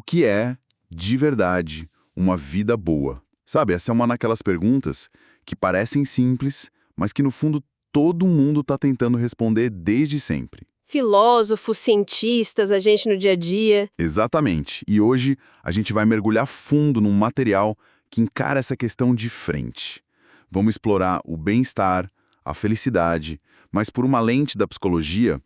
que é, de verdade, uma vida boa? Sabe, essa é uma daquelas perguntas que parecem simples, mas que no fundo todo mundo está tentando responder desde sempre. Filósofos, cientistas, a gente no dia a dia. Exatamente. E hoje a gente vai mergulhar fundo num material que encara essa questão de frente. Vamos explorar o bem-estar, a felicidade, mas por uma lente da psicologia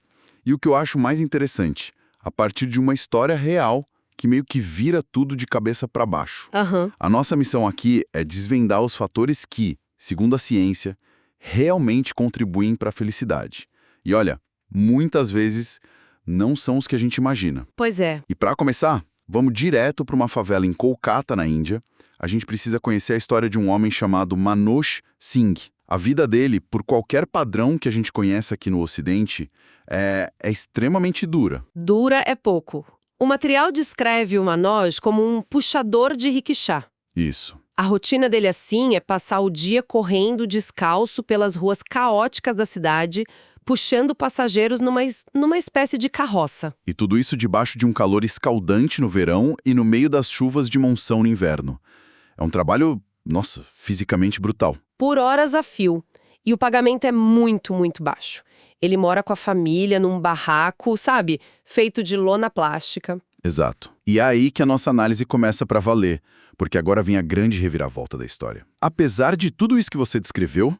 e o que eu acho mais interessante, a partir de uma história real que meio que vira tudo de cabeça para baixo. Aham. A nossa missão aqui é desvendar os fatores que, segundo a ciência, realmente contribuem para a felicidade. E olha, muitas vezes não são os que a gente imagina. Pois é. E para começar, vamos direto para uma favela em Kolkata, na Índia. A gente precisa conhecer a história de um homem chamado Manoj Singh. A vida dele, por qualquer padrão que a gente conhece aqui no Ocidente, é extremamente dura. Dura é pouco. O material descreve o Manoj como um puxador de rickshaw. Isso. A rotina dele assim é passar o dia correndo descalço pelas ruas caóticas da cidade, puxando passageiros numa espécie de carroça. E tudo isso debaixo de um calor escaldante no verão e no meio das chuvas de monção no inverno. É um trabalho, nossa, fisicamente brutal. Por horas a fio. E o pagamento é muito, muito baixo. Ele mora com a família num barraco, sabe? Feito de lona plástica. Exato. E é aí que a nossa análise começa para valer, porque agora vem a grande reviravolta da história. Apesar de tudo isso que você descreveu,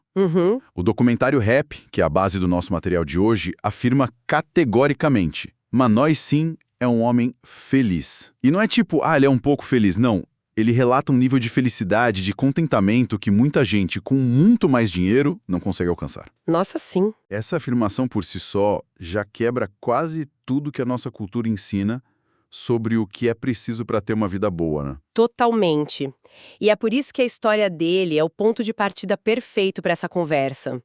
o documentário Rap, que é a base do nosso material de hoje, afirma categoricamente: Manoj Singh é um homem feliz. E não é tipo, ele é um pouco feliz, não. Ele relata um nível de felicidade, de contentamento que muita gente com muito mais dinheiro não consegue alcançar. Nossa, sim. Essa afirmação por si só já quebra quase tudo que a nossa cultura ensina sobre o que é preciso para ter uma vida boa, né? Totalmente. E é por isso que a história dele é o ponto de partida perfeito para essa conversa.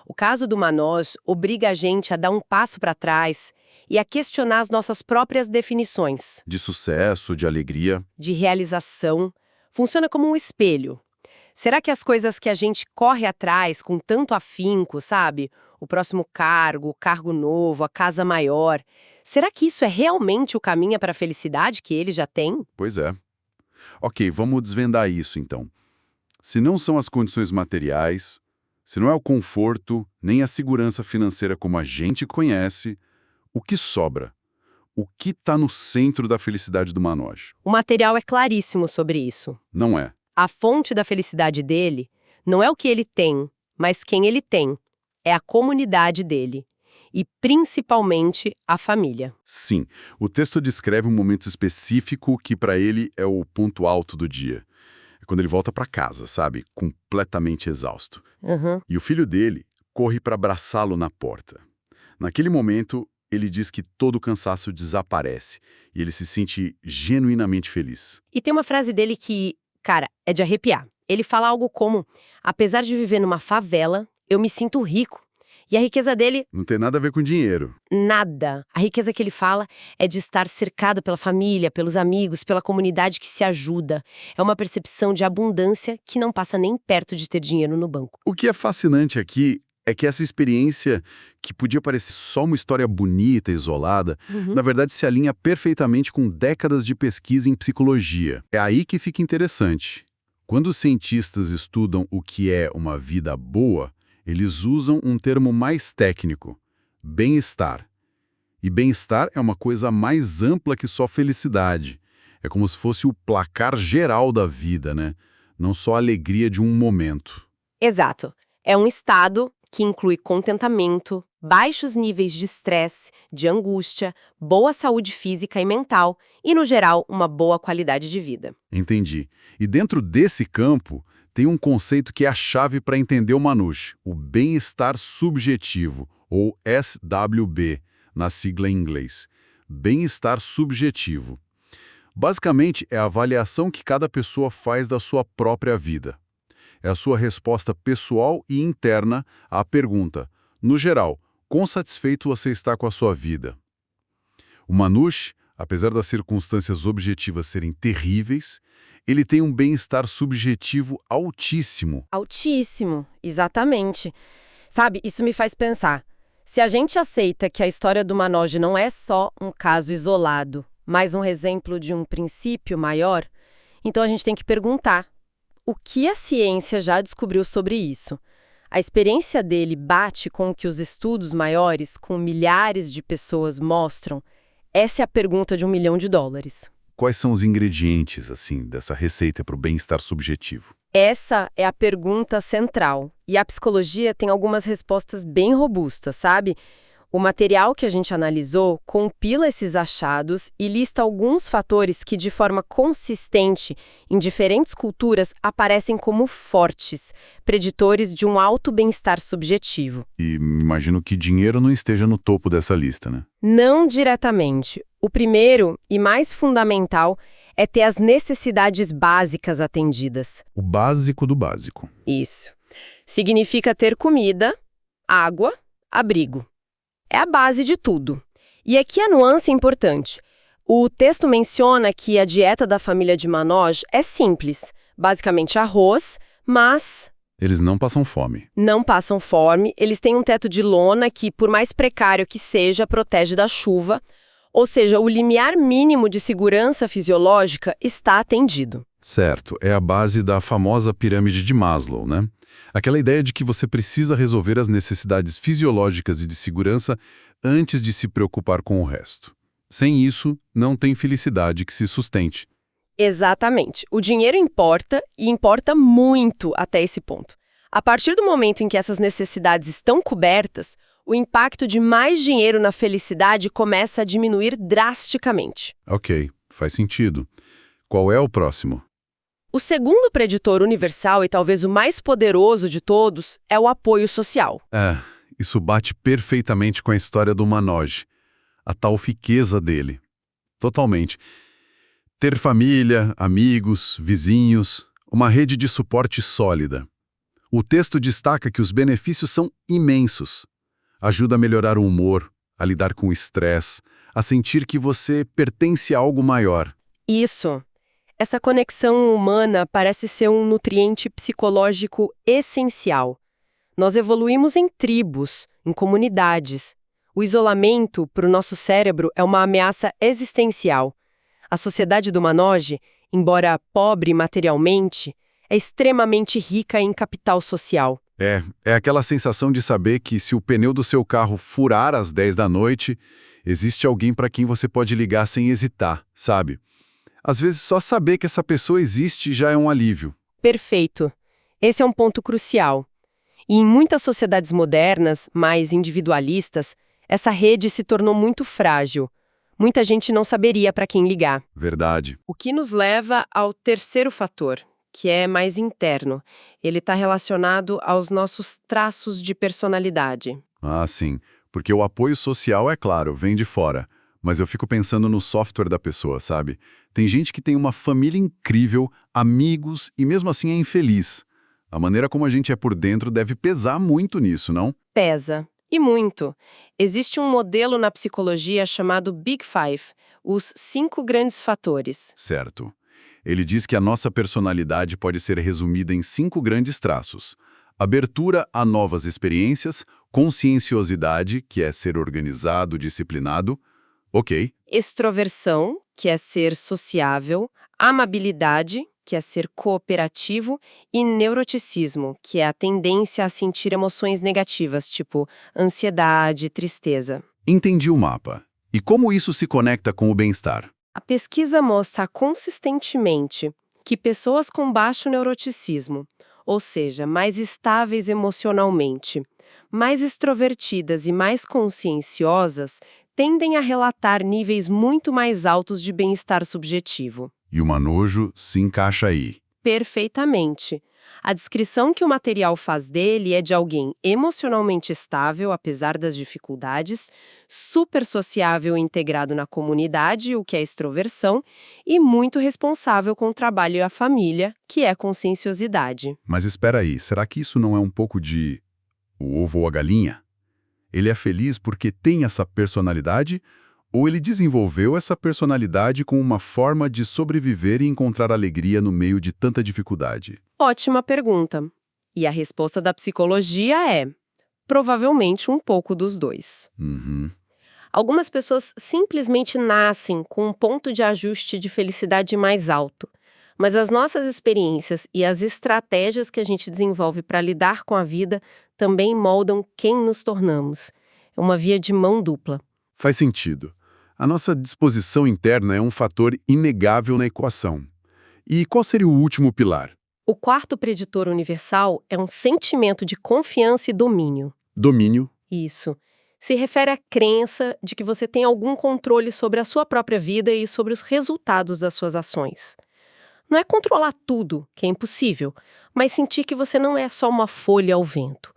O caso do Manoj obriga a gente a dar um passo para trás e a questionar as nossas próprias definições. De sucesso, de alegria. De realização. Funciona como um espelho. Será que as coisas que a gente corre atrás com tanto afinco, sabe? O próximo cargo, o cargo novo, a casa maior. Será que isso é realmente o caminho para a felicidade que ele já tem? Pois é. Ok, vamos desvendar isso então. Se não são as condições materiais, se não é o conforto, nem a segurança financeira como a gente conhece, o que sobra? O que está no centro da felicidade do Manoj? O material é claríssimo sobre isso. Não é. A fonte da felicidade dele não é o que ele tem, mas quem ele tem. É a comunidade dele. E, principalmente, a família. Sim, o texto descreve um momento específico que para ele é o ponto alto do dia. É quando ele volta para casa, sabe? Completamente exausto. E o filho dele corre para abraçá-lo na porta. Naquele momento, ele diz que todo o cansaço desaparece e ele se sente genuinamente feliz. E tem uma frase dele que, cara, é de arrepiar. Ele fala algo como: apesar de viver numa favela, eu me sinto rico. E a riqueza dele... Não tem nada a ver com dinheiro. Nada. A riqueza que ele fala é de estar cercado pela família, pelos amigos, pela comunidade que se ajuda. É uma percepção de abundância que não passa nem perto de ter dinheiro no banco. O que é fascinante aqui é que essa experiência, que podia parecer só uma história bonita, isolada, na verdade se alinha perfeitamente com décadas de pesquisa em psicologia. É aí que fica interessante. Quando os cientistas estudam o que é uma vida boa, eles usam um termo mais técnico: bem-estar. E bem-estar é uma coisa mais ampla que só felicidade. É como se fosse o placar geral da vida, né? Não só a alegria de um momento. Exato. É um estado que inclui contentamento, baixos níveis de estresse, de angústia, boa saúde física e mental e, no geral, uma boa qualidade de vida. Entendi. E dentro desse campo, tem um conceito que é a chave para entender o Manoj, o bem-estar subjetivo, ou SWB, na sigla em inglês. Bem-estar subjetivo. Basicamente, é a avaliação que cada pessoa faz da sua própria vida. É a sua resposta pessoal e interna à pergunta: no geral, quão satisfeito você está com a sua vida? O Manoj, apesar das circunstâncias objetivas serem terríveis, ele tem um bem-estar subjetivo altíssimo. Altíssimo, exatamente. Sabe, isso me faz pensar. Se a gente aceita que a história do Manoj não é só um caso isolado, Mais um exemplo de um princípio maior? Então a gente tem que perguntar: o que a ciência já descobriu sobre isso? A experiência dele bate com o que os estudos maiores, com milhares de pessoas, mostram? Essa é a pergunta de $1 milhão. Quais são os ingredientes, assim, dessa receita para o bem-estar subjetivo? Essa é a pergunta central. E a psicologia tem algumas respostas bem robustas, sabe? O material que a gente analisou compila esses achados e lista alguns fatores que, de forma consistente, em diferentes culturas, aparecem como fortes, preditores de um alto bem-estar subjetivo. E imagino que dinheiro não esteja no topo dessa lista, né? Não diretamente. O primeiro e mais fundamental é ter as necessidades básicas atendidas. O básico do básico. Isso. Significa ter comida, água, abrigo. É a base de tudo. E aqui a nuance é importante. O texto menciona que a dieta da família de Manoj é simples, basicamente arroz, mas Eles não passam fome. não passam fome, eles têm um teto de lona que, por mais precário que seja, protege da chuva, ou seja, o limiar mínimo de segurança fisiológica está atendido. Certo, é a base da famosa pirâmide de Maslow, né? Aquela ideia de que você precisa resolver as necessidades fisiológicas e de segurança antes de se preocupar com o resto. Sem isso, não tem felicidade que se sustente. Exatamente. O dinheiro importa, e importa muito até esse ponto. A partir do momento em que essas necessidades estão cobertas, o impacto de mais dinheiro na felicidade começa a diminuir drasticamente. Ok, faz sentido. Qual é o próximo? O segundo preditor universal e talvez o mais poderoso de todos é o apoio social. Isso bate perfeitamente com a história do Manoj, a tal riqueza dele. Totalmente. Ter família, amigos, vizinhos, uma rede de suporte sólida. O texto destaca que os benefícios são imensos. Ajuda a melhorar o humor, a lidar com o estresse, a sentir que você pertence a algo maior. Isso. Essa conexão humana parece ser um nutriente psicológico essencial. Nós evoluímos em tribos, em comunidades. O isolamento, para o nosso cérebro, é uma ameaça existencial. A sociedade do Manoj, embora pobre materialmente, é extremamente rica em capital social. É aquela sensação de saber que se o pneu do seu carro furar às 10 da noite, existe alguém para quem você pode ligar sem hesitar, sabe? Às vezes, só saber que essa pessoa existe já é um alívio. Perfeito. Esse é um ponto crucial. E em muitas sociedades modernas, mais individualistas, essa rede se tornou muito frágil. Muita gente não saberia para quem ligar. Verdade. O que nos leva ao terceiro fator, que é mais interno. Ele está relacionado aos nossos traços de personalidade. Ah, sim. Porque o apoio social, é claro, vem de fora. Mas eu fico pensando no software da pessoa, sabe? Tem gente que tem uma família incrível, amigos e mesmo assim é infeliz. A maneira como a gente é por dentro deve pesar muito nisso, não? Pesa. E muito. Existe um modelo na psicologia chamado Big Five, os 5 grandes fatores. Certo. Ele diz que a nossa personalidade pode ser resumida em 5 grandes traços. Abertura a novas experiências, conscienciosidade, que é ser organizado, disciplinado. Ok. Extroversão, que é ser sociável, amabilidade, que é ser cooperativo, e neuroticismo, que é a tendência a sentir emoções negativas, tipo ansiedade, tristeza. Entendi o mapa. E como isso se conecta com o bem-estar? A pesquisa mostra consistentemente que pessoas com baixo neuroticismo, ou seja, mais estáveis emocionalmente, mais extrovertidas e mais conscienciosas, tendem a relatar níveis muito mais altos de bem-estar subjetivo. E o Manojo se encaixa aí. Perfeitamente. A descrição que o material faz dele é de alguém emocionalmente estável, apesar das dificuldades, super sociável e integrado na comunidade, o que é extroversão, e muito responsável com o trabalho e a família, que é conscienciosidade. Mas espera aí, será que isso não é um pouco de o ovo ou a galinha? Ele é feliz porque tem essa personalidade ou ele desenvolveu essa personalidade com uma forma de sobreviver e encontrar alegria no meio de tanta dificuldade? Ótima pergunta. E a resposta da psicologia é, provavelmente, um pouco dos dois. Uhum. Algumas pessoas simplesmente nascem com um ponto de ajuste de felicidade mais alto. Mas as nossas experiências e as estratégias que a gente desenvolve para lidar com a vida também moldam quem nos tornamos. É uma via de mão dupla. Faz sentido. A nossa disposição interna é um fator inegável na equação. E qual seria o último pilar? O quarto preditor universal é um sentimento de confiança e domínio. Domínio. Isso. Se refere à crença de que você tem algum controle sobre a sua própria vida e sobre os resultados das suas ações. Não é controlar tudo, que é impossível, mas sentir que você não é só uma folha ao vento.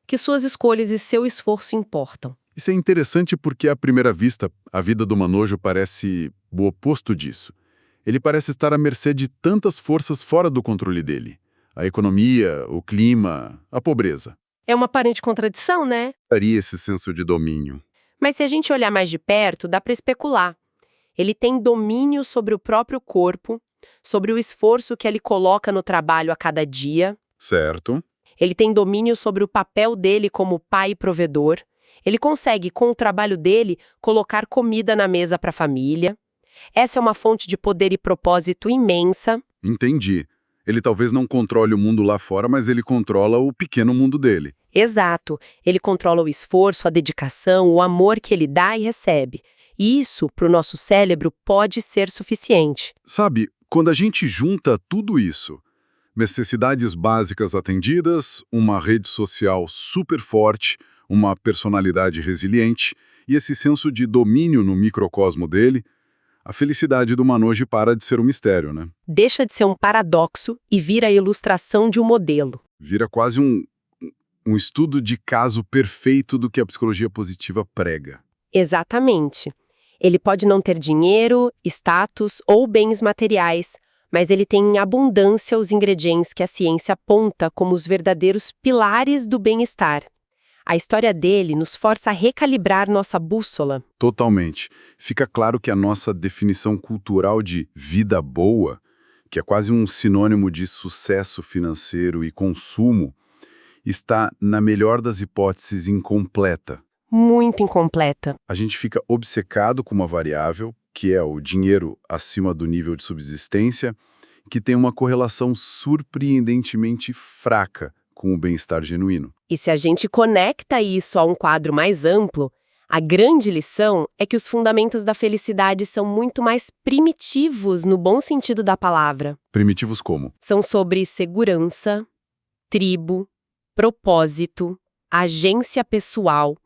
Que suas escolhas e seu esforço importam. Isso é interessante porque, à primeira vista, a vida do Manojo parece o oposto disso. Ele parece estar à mercê de tantas forças fora do controle dele. A economia, o clima, a pobreza. É uma aparente contradição, né? Daria esse senso de domínio. Mas se a gente olhar mais de perto, dá para especular. Ele tem domínio sobre o próprio corpo, sobre o esforço que ele coloca no trabalho a cada dia. Certo. Ele tem domínio sobre o papel dele como pai e provedor. Ele consegue, com o trabalho dele, colocar comida na mesa para a família. Essa é uma fonte de poder e propósito imensa. Entendi. Ele talvez não controle o mundo lá fora, mas ele controla o pequeno mundo dele. Exato. Ele controla o esforço, a dedicação, o amor que ele dá e recebe. E isso, para o nosso cérebro, pode ser suficiente. Sabe, quando a gente junta tudo isso, necessidades básicas atendidas, uma rede social super forte, uma personalidade resiliente e esse senso de domínio no microcosmo dele, a felicidade do Manojo para de ser um mistério, né? Deixa de ser um paradoxo e vira a ilustração de um modelo. Vira quase um estudo de caso perfeito do que a psicologia positiva prega. Exatamente. Ele pode não ter dinheiro, status ou bens materiais, mas ele tem em abundância os ingredientes que a ciência aponta como os verdadeiros pilares do bem-estar. A história dele nos força a recalibrar nossa bússola. Totalmente. Fica claro que a nossa definição cultural de vida boa, que é quase um sinônimo de sucesso financeiro e consumo, está, na melhor das hipóteses, incompleta. Muito incompleta. A gente fica obcecado com uma variável, que é o dinheiro acima do nível de subsistência, que tem uma correlação surpreendentemente fraca com o bem-estar genuíno. E se a gente conecta isso a um quadro mais amplo, a grande lição é que os fundamentos da felicidade são muito mais primitivos no bom sentido da palavra. Primitivos como? São sobre segurança, tribo, propósito, agência pessoal.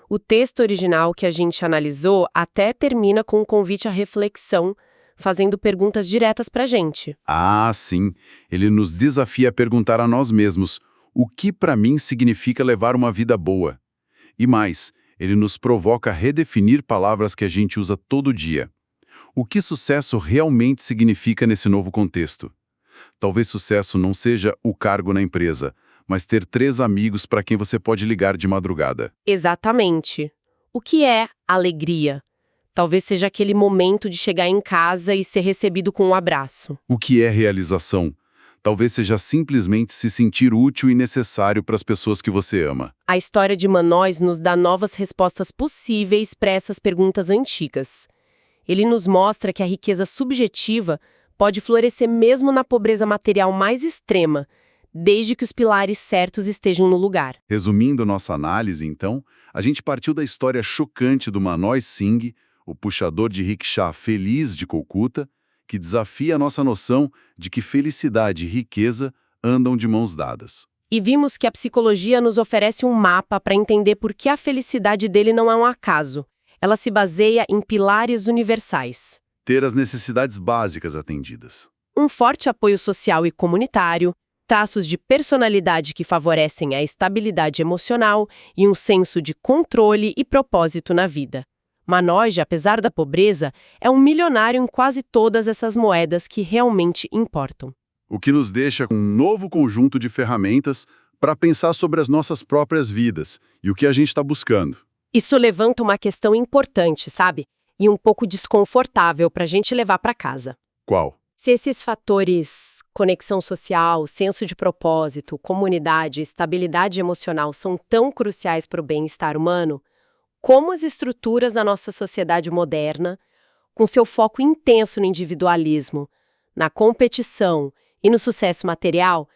O texto original que a gente analisou até termina com um convite à reflexão, fazendo perguntas diretas pra gente. Ah, sim. Ele nos desafia a perguntar a nós mesmos o que para mim significa levar uma vida boa. E mais, ele nos provoca a redefinir palavras que a gente usa todo dia. O que sucesso realmente significa nesse novo contexto? Talvez sucesso não seja o cargo na empresa, mas ter 3 amigos para quem você pode ligar de madrugada. Exatamente. O que é alegria? Talvez seja aquele momento de chegar em casa e ser recebido com um abraço. O que é realização? Talvez seja simplesmente se sentir útil e necessário para as pessoas que você ama. A história de Manojo nos dá novas respostas possíveis para essas perguntas antigas. Ele nos mostra que a riqueza subjetiva pode florescer mesmo na pobreza material mais extrema, desde que os pilares certos estejam no lugar. Resumindo nossa análise, então, a gente partiu da história chocante do Manojo Singh, o puxador de rickshaw feliz de Calcutá, que desafia a nossa noção de que felicidade e riqueza andam de mãos dadas. E vimos que a psicologia nos oferece um mapa para entender por que a felicidade dele não é um acaso. Ela se baseia em pilares universais. Ter as necessidades básicas atendidas. Um forte apoio social e comunitário, traços de personalidade que favorecem a estabilidade emocional e um senso de controle e propósito na vida. Manojo, apesar da pobreza, é um milionário em quase todas essas moedas que realmente importam. O que nos deixa com um novo conjunto de ferramentas para pensar sobre as nossas próprias vidas e o que a gente está buscando. Isso levanta uma questão importante, sabe? E um pouco desconfortável para a gente levar para casa. Qual? Se esses fatores, conexão social, senso de propósito, comunidade, estabilidade emocional são tão cruciais para o bem-estar humano, Como as estruturas da nossa sociedade moderna, com seu foco intenso no individualismo, na competição e no sucesso material,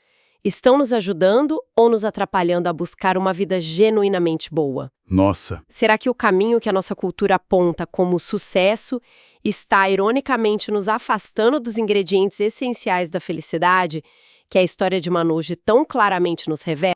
estão nos ajudando ou nos atrapalhando a buscar uma vida genuinamente boa? Nossa, Será que o caminho que a nossa cultura aponta como sucesso está, ironicamente, nos afastando dos ingredientes essenciais da felicidade, que a história de Manoj tão claramente nos revela?